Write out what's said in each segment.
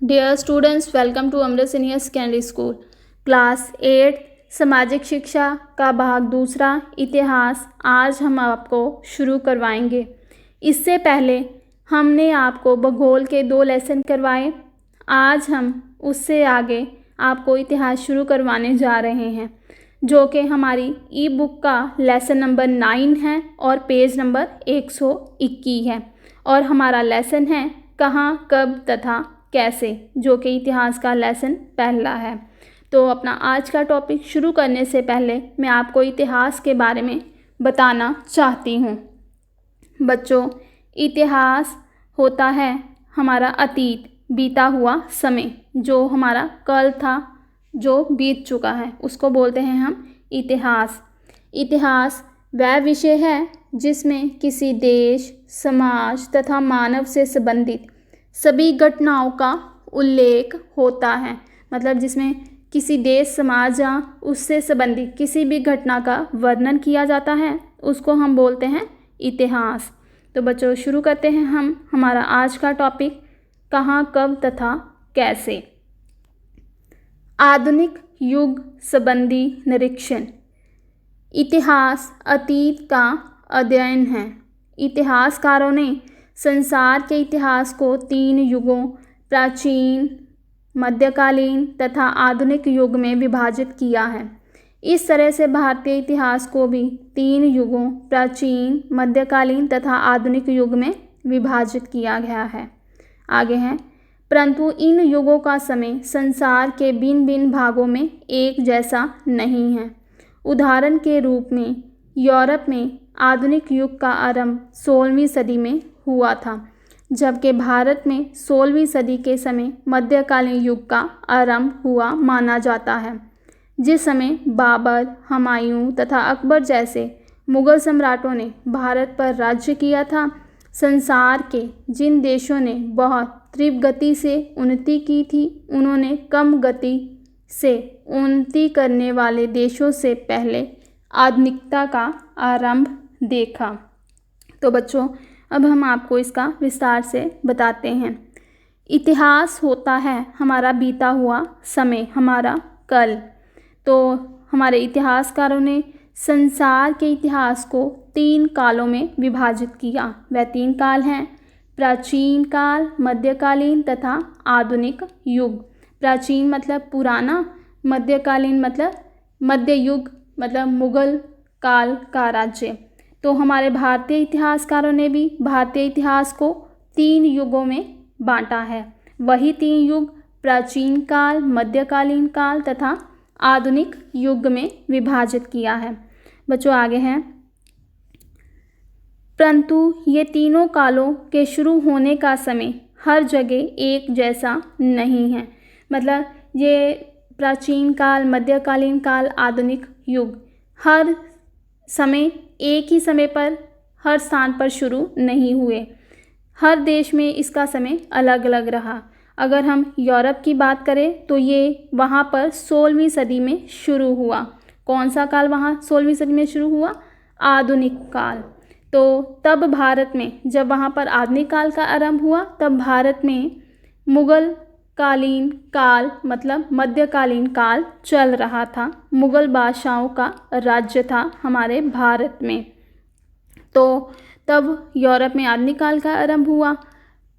Dear students, welcome to Amrit senior secondary school. Class 8 सामाजिक शिक्षा का भाग दूसरा इतिहास आज हम आपको शुरू करवाएंगे। इससे पहले हमने आपको भूगोल के 2 लेसन करवाए। आज हम उससे आगे आपको इतिहास शुरू करवाने जा रहे हैं, जो कि हमारी ई बुक का लेसन नंबर 9 है और पेज नंबर 121 है। और हमारा लेसन है कहाँ, कब तथा कैसे, जो कि इतिहास का लेसन पहला है। तो अपना आज का टॉपिक शुरू करने से पहले मैं आपको इतिहास के बारे में बताना चाहती हूँ। बच्चों, इतिहास होता है हमारा अतीत, बीता हुआ समय, जो हमारा कल था, जो बीत चुका है, उसको बोलते हैं हम इतिहास। इतिहास वह विषय है जिसमें किसी देश, समाज तथा मानव से संबंधित सभी घटनाओं का उल्लेख होता है। मतलब जिसमें किसी देश, समाज या उससे संबंधित किसी भी घटना का वर्णन किया जाता है, उसको हम बोलते हैं इतिहास। तो बच्चों, शुरू करते हैं हम हमारा आज का टॉपिक, कहाँ, कब तथा कैसे। आधुनिक युग संबंधी निरीक्षण। इतिहास अतीत का अध्ययन है। इतिहासकारों ने संसार के इतिहास को 3 युगों, प्राचीन, मध्यकालीन तथा आधुनिक युग में विभाजित किया है। इस तरह से भारतीय इतिहास को भी 3 युगों, प्राचीन, मध्यकालीन तथा आधुनिक युग में विभाजित किया गया है। आगे हैं, परंतु इन युगों का समय संसार के भिन्न भिन्न भागों में एक जैसा नहीं है। उदाहरण के रूप में यूरोप में आधुनिक युग का आरंभ 16वीं सदी में हुआ था, जबकि भारत में 16वीं सदी के समय मध्यकालीन युग का आरंभ हुआ माना जाता है, जिस समय बाबर, हुमायूं तथा अकबर जैसे मुगल सम्राटों ने भारत पर राज्य किया था। संसार के जिन देशों ने बहुत तीव्र गति से उन्नति की थी, उन्होंने कम गति से उन्नति करने वाले देशों से पहले आधुनिकता का आरंभ देखा। तो बच्चों, अब हम आपको इसका विस्तार से बताते हैं। इतिहास होता है हमारा बीता हुआ समय, हमारा कल। तो हमारे इतिहासकारों ने संसार के इतिहास को 3 कालों में विभाजित किया। वह 3 काल हैं, प्राचीन काल, मध्यकालीन तथा आधुनिक युग। प्राचीन मतलब पुराना, मध्यकालीन मतलब मध्य युग, मतलब मुगल काल का राज्य। तो हमारे भारतीय इतिहासकारों ने भी भारतीय इतिहास को 3 युगों में बांटा है। वही 3 युग प्राचीन काल, मध्यकालीन काल तथा आधुनिक युग में विभाजित किया है। बच्चों, आगे हैं, परंतु ये तीनों कालों के शुरू होने का समय हर जगह एक जैसा नहीं है। मतलब ये प्राचीन काल, मध्यकालीन काल, आधुनिक युग हर समय एक ही समय पर हर स्थान पर शुरू नहीं हुए। हर देश में इसका समय अलग अलग रहा। अगर हम यूरोप की बात करें तो ये वहाँ पर 16वीं सदी में शुरू हुआ। कौन सा काल वहाँ 16वीं सदी में शुरू हुआ? आधुनिक काल। तो तब भारत में, जब वहाँ पर आधुनिक काल का आरंभ हुआ, तब भारत में मुगल कालीन काल मतलब मध्यकालीन काल चल रहा था। मुगल बादशाहों का राज्य था हमारे भारत में। तो तब यूरोप में आधुनिक काल का आरंभ हुआ।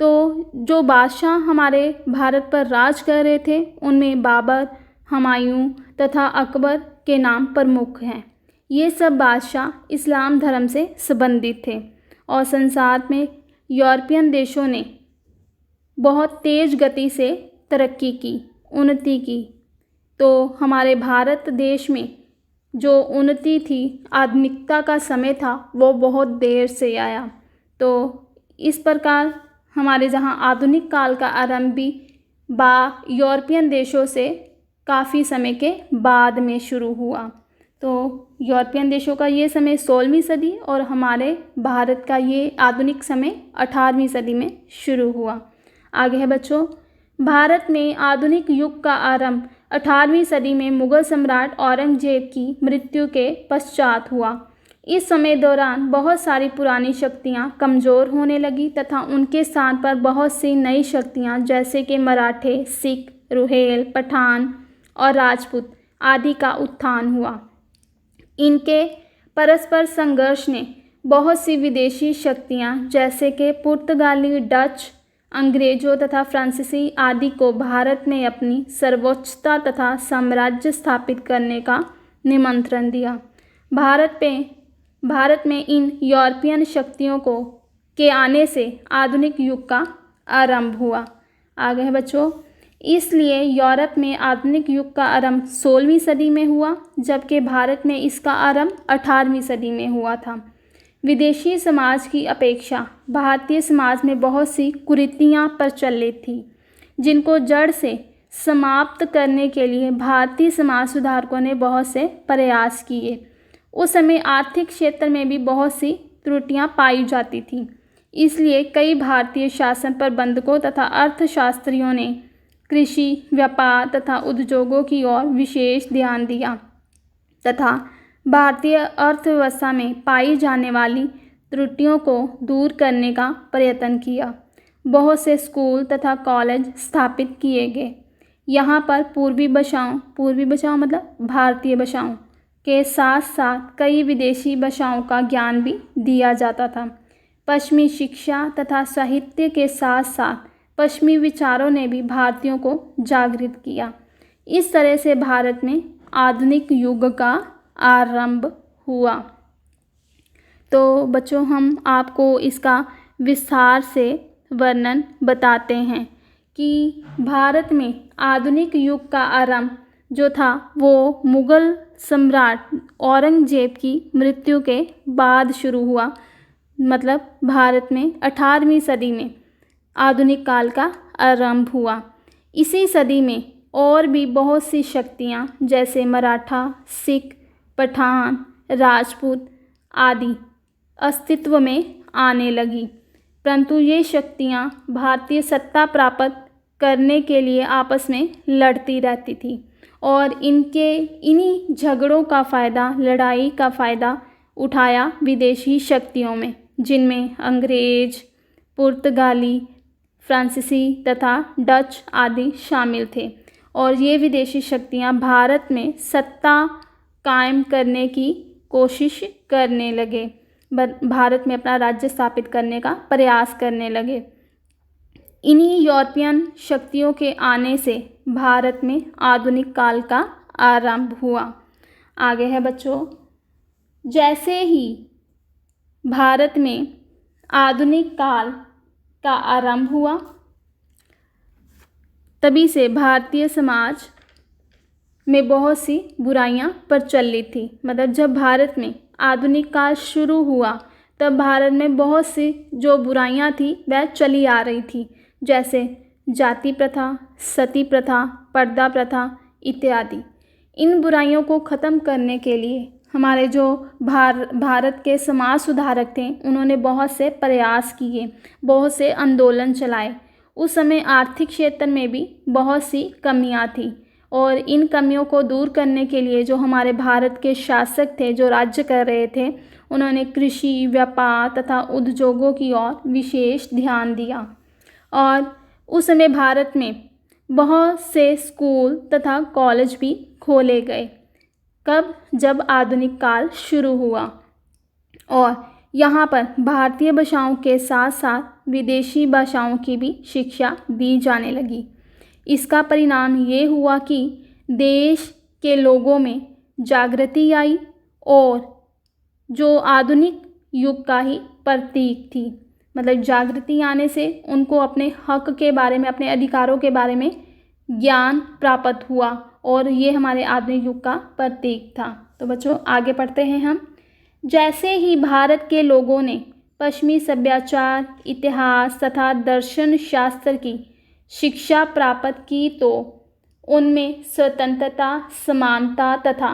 तो जो बादशाह हमारे भारत पर राज कर रहे थे, उनमें बाबर, हुमायूं तथा अकबर के नाम प्रमुख हैं। ये सब बादशाह इस्लाम धर्म से संबंधित थे और संसार में यूरोपियन देशों ने बहुत तेज़ गति से तरक्की की, उन्नति की। तो हमारे भारत देश में जो उन्नति थी, आधुनिकता का समय था, वो बहुत देर से आया। तो इस प्रकार हमारे जहाँ आधुनिक काल का आरंभ भी यूरोपियन देशों से काफ़ी समय के बाद में शुरू हुआ। तो यूरोपियन देशों का ये समय 16वीं सदी और हमारे भारत का ये आधुनिक समय 18वीं सदी में शुरू हुआ। आगे है बच्चों, भारत में आधुनिक युग का आरंभ 18वीं सदी में मुगल सम्राट औरंगजेब की मृत्यु के पश्चात हुआ। इस समय दौरान बहुत सारी पुरानी शक्तियाँ कमज़ोर होने लगी तथा उनके स्थान पर बहुत सी नई शक्तियाँ जैसे कि मराठे, सिख, रुहेल, पठान और राजपूत आदि का उत्थान हुआ। इनके परस्पर संघर्ष ने बहुत सी विदेशी शक्तियाँ जैसे कि पुर्तगाली, डच, अंग्रेज़ों तथा फ्रांसीसी आदि को भारत में अपनी सर्वोच्चता तथा साम्राज्य स्थापित करने का निमंत्रण दिया। भारत में इन यूरोपियन शक्तियों के आने से आधुनिक युग का आरंभ हुआ। आगे है बच्चों, इसलिए यूरोप में आधुनिक युग का आरंभ 16वीं सदी में हुआ, जबकि भारत में इसका आरंभ 18वीं सदी में हुआ था। विदेशी समाज की अपेक्षा भारतीय समाज में बहुत सी कुरीतियाँ प्रचलित थीं, जिनको जड़ से समाप्त करने के लिए भारतीय समाज सुधारकों ने बहुत से प्रयास किए। उस समय आर्थिक क्षेत्र में भी बहुत सी त्रुटियां पाई जाती थीं, इसलिए कई भारतीय शासन प्रबंधकों तथा अर्थशास्त्रियों ने कृषि, व्यापार तथा उद्योगों की ओर विशेष ध्यान दिया तथा भारतीय अर्थव्यवस्था में पाई जाने वाली त्रुटियों को दूर करने का प्रयत्न किया। बहुत से स्कूल तथा कॉलेज स्थापित किए गए। यहाँ पर पूर्वी भाषाओं मतलब भारतीय भाषाओं के साथ साथ कई विदेशी भाषाओं का ज्ञान भी दिया जाता था। पश्चिमी शिक्षा तथा साहित्य के साथ साथ पश्चिमी विचारों ने भी भारतीयों को जागृत किया। इस तरह से भारत में आधुनिक युग का आरंभ हुआ। तो बच्चों, हम आपको इसका विस्तार से वर्णन बताते हैं कि भारत में आधुनिक युग का आरंभ जो था वो मुग़ल सम्राट औरंगजेब की मृत्यु के बाद शुरू हुआ। मतलब भारत में 18वीं सदी में आधुनिक काल का आरंभ हुआ। इसी सदी में और भी बहुत सी शक्तियाँ जैसे मराठा, सिख, पठान, राजपूत आदि अस्तित्व में आने लगी, परंतु ये शक्तियाँ भारतीय सत्ता प्राप्त करने के लिए आपस में लड़ती रहती थी और इन्हीं झगड़ों का फ़ायदा, लड़ाई का फ़ायदा उठाया विदेशी शक्तियों में, जिनमें अंग्रेज, पुर्तगाली, फ्रांसीसी तथा डच आदि शामिल थे। और ये विदेशी शक्तियाँ भारत में सत्ता कायम करने की कोशिश करने लगे, भारत में अपना राज्य स्थापित करने का प्रयास करने लगे। इन्हीं यूरोपियन शक्तियों के आने से भारत में आधुनिक काल का आरंभ हुआ। आगे है बच्चों, जैसे ही भारत में आधुनिक काल का आरंभ हुआ, तभी से भारतीय समाज में बहुत सी बुराइयां प्रचलित थी। मतलब जब भारत में आधुनिक काल शुरू हुआ तब भारत में बहुत सी जो बुराइयां थी वह चली आ रही थी, जैसे जाति प्रथा, सती प्रथा, पर्दा प्रथा इत्यादि। इन बुराइयों को ख़त्म करने के लिए हमारे जो भारत के समाज सुधारक थे उन्होंने बहुत से प्रयास किए, बहुत से आंदोलन चलाए। उस समय आर्थिक क्षेत्र में भी बहुत सी कमियां थी और इन कमियों को दूर करने के लिए जो हमारे भारत के शासक थे, जो राज्य कर रहे थे, उन्होंने कृषि, व्यापार तथा उद्योगों की ओर विशेष ध्यान दिया। और उस समय भारत में बहुत से स्कूल तथा कॉलेज भी खोले गए। कब? जब आधुनिक काल शुरू हुआ और यहाँ पर भारतीय भाषाओं के साथ साथ विदेशी भाषाओं की भी शिक्षा दी जाने लगी। इसका परिणाम ये हुआ कि देश के लोगों में जागृति आई और जो आधुनिक युग का ही प्रतीक थी। मतलब जागृति आने से उनको अपने हक के बारे में, अपने अधिकारों के बारे में ज्ञान प्राप्त हुआ और ये हमारे आधुनिक युग का प्रतीक था। तो बच्चों आगे पढ़ते हैं हम। जैसे ही भारत के लोगों ने पश्चिमी सभ्याचार, इतिहास तथा दर्शन शास्त्र की शिक्षा प्राप्त की तो उनमें स्वतंत्रता, समानता तथा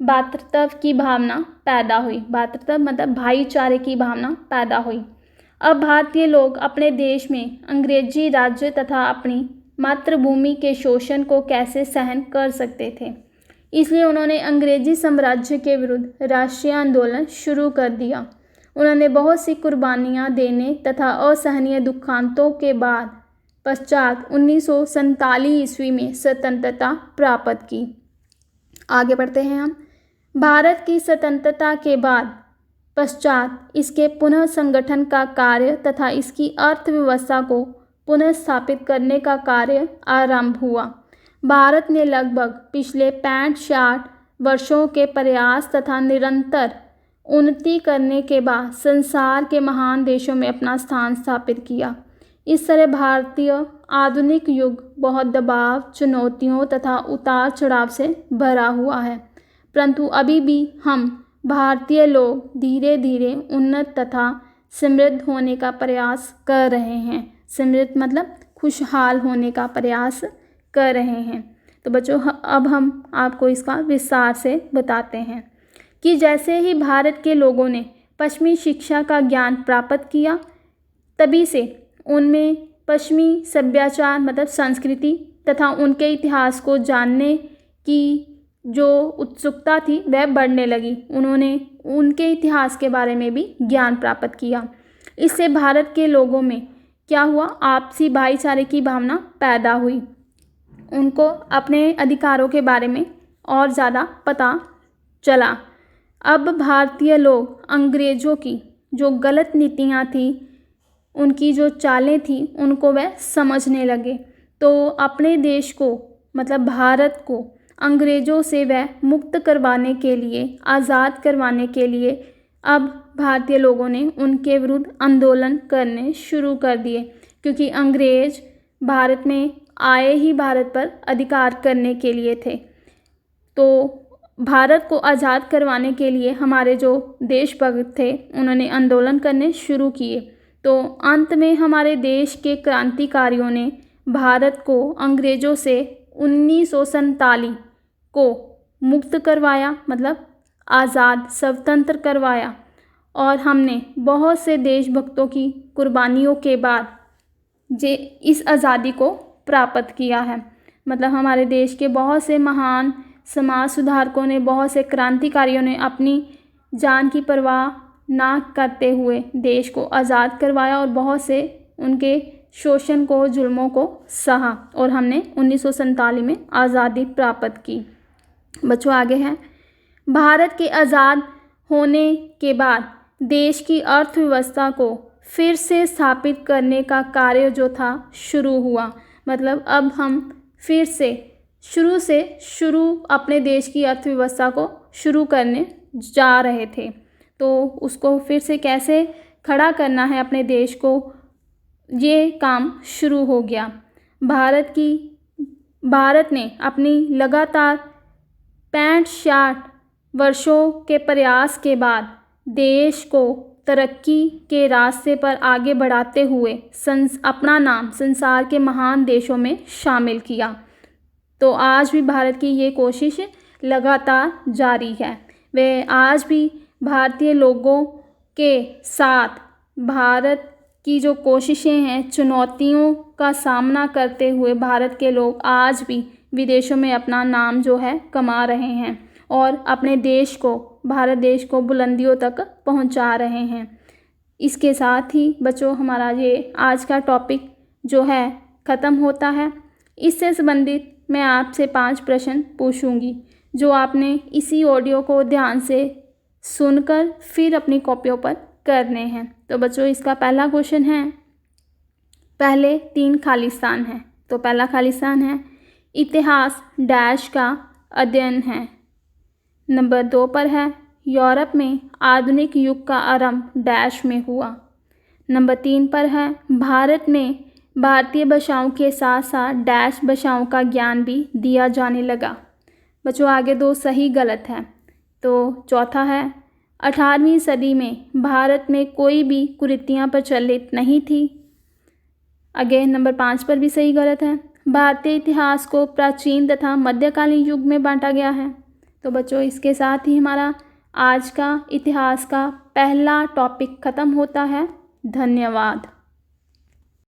भ्रातृत्व की भावना पैदा हुई। भ्रातृत्व मतलब भाईचारे की भावना पैदा हुई। अब भारतीय लोग अपने देश में अंग्रेजी राज्य तथा अपनी मातृभूमि के शोषण को कैसे सहन कर सकते थे। इसलिए उन्होंने अंग्रेजी साम्राज्य के विरुद्ध राष्ट्रीय आंदोलन शुरू कर दिया। उन्होंने बहुत सी कुर्बानियाँ देने तथा असहनीय दुखांतों के बाद पश्चात 1947 ईस्वी में स्वतंत्रता प्राप्त की। आगे बढ़ते हैं हम। भारत की स्वतंत्रता के बाद पश्चात इसके पुनः संगठन का कार्य तथा इसकी अर्थव्यवस्था को पुनः स्थापित करने का कार्य आरंभ हुआ। भारत ने लगभग पिछले 65-60 वर्षों के प्रयास तथा निरंतर उन्नति करने के बाद संसार के महान देशों में अपना स्थान स्थापित किया। इस तरह भारतीय आधुनिक युग बहुत दबाव, चुनौतियों तथा उतार चढ़ाव से भरा हुआ है, परंतु अभी भी हम भारतीय लोग धीरे धीरे उन्नत तथा समृद्ध होने का प्रयास कर रहे हैं। समृद्ध मतलब खुशहाल होने का प्रयास कर रहे हैं। तो बच्चों, अब हम आपको इसका विस्तार से बताते हैं कि जैसे ही भारत के लोगों ने पश्चिमी शिक्षा का ज्ञान प्राप्त किया, तभी से उनमें पश्चिमी सभ्याचार मतलब संस्कृति तथा उनके इतिहास को जानने की जो उत्सुकता थी वह बढ़ने लगी। उन्होंने उनके इतिहास के बारे में भी ज्ञान प्राप्त किया। इससे भारत के लोगों में क्या हुआ, आपसी भाईचारे की भावना पैदा हुई। उनको अपने अधिकारों के बारे में और ज़्यादा पता चला। अब भारतीय लोग अंग्रेज़ों की जो गलत नीतियाँ थी, उनकी जो चालें थी, उनको वह समझने लगे। तो अपने देश को मतलब भारत को अंग्रेज़ों से वह मुक्त करवाने के लिए, आज़ाद करवाने के लिए अब भारतीय लोगों ने उनके विरुद्ध आंदोलन करने शुरू कर दिए, क्योंकि अंग्रेज़ भारत में आए ही भारत पर अधिकार करने के लिए थे। तो भारत को आज़ाद करवाने के लिए हमारे जो देशभक्त थे, उन्होंने आंदोलन करने शुरू किए। तो अंत में हमारे देश के क्रांतिकारियों ने भारत को अंग्रेज़ों से 1947 को मुक्त करवाया, मतलब आज़ाद स्वतंत्र करवाया। और हमने बहुत से देशभक्तों की कुर्बानियों के बाद इस आज़ादी को प्राप्त किया है। मतलब हमारे देश के बहुत से महान समाज सुधारकों ने, बहुत से क्रांतिकारियों ने अपनी जान की परवाह ना करते हुए देश को आज़ाद करवाया और बहुत से उनके शोषण को, जुल्मों को सहा, और हमने 1947 में आज़ादी प्राप्त की। बच्चों, आगे है, भारत के आज़ाद होने के बाद देश की अर्थव्यवस्था को फिर से स्थापित करने का कार्य जो था शुरू हुआ। मतलब अब हम फिर से शुरू अपने देश की अर्थव्यवस्था को शुरू करने जा रहे थे। तो उसको फिर से कैसे खड़ा करना है अपने देश को, ये काम शुरू हो गया। भारत ने अपनी लगातार 65-60 वर्षों के प्रयास के बाद देश को तरक्की के रास्ते पर आगे बढ़ाते हुए अपना नाम संसार के महान देशों में शामिल किया। तो आज भी भारत की ये कोशिश लगातार जारी है। वे आज भी भारतीय लोगों के साथ भारत की जो कोशिशें हैं, चुनौतियों का सामना करते हुए भारत के लोग आज भी विदेशों में अपना नाम जो है कमा रहे हैं और अपने देश को, भारत देश को बुलंदियों तक पहुंचा रहे हैं। इसके साथ ही बच्चों, हमारा ये आज का टॉपिक जो है ख़त्म होता है। इससे संबंधित मैं आपसे 5 प्रश्न पूछूंगी, जो आपने इसी ऑडियो को ध्यान से सुनकर फिर अपनी कॉपियों पर करने हैं। तो बच्चों, इसका पहला क्वेश्चन है, पहले 3 खाली स्थान हैं। तो पहला खाली स्थान है, इतिहास डैश का अध्ययन है। नंबर 2 पर है, यूरोप में आधुनिक युग का आरंभ डैश में हुआ। नंबर 3 पर है, भारत में भारतीय भाषाओं के साथ साथ डैश भाषाओं का ज्ञान भी दिया जाने लगा। बच्चों, आगे 2 सही गलत है। तो चौथा है, 18वीं सदी में भारत में कोई भी कुरीतियाँ प्रचलित नहीं थी। आगे नंबर 5 पर भी सही गलत है। भारतीय इतिहास को प्राचीन तथा मध्यकालीन युग में बांटा गया है। तो बच्चों, इसके साथ ही हमारा आज का इतिहास का पहला टॉपिक ख़त्म होता है। धन्यवाद।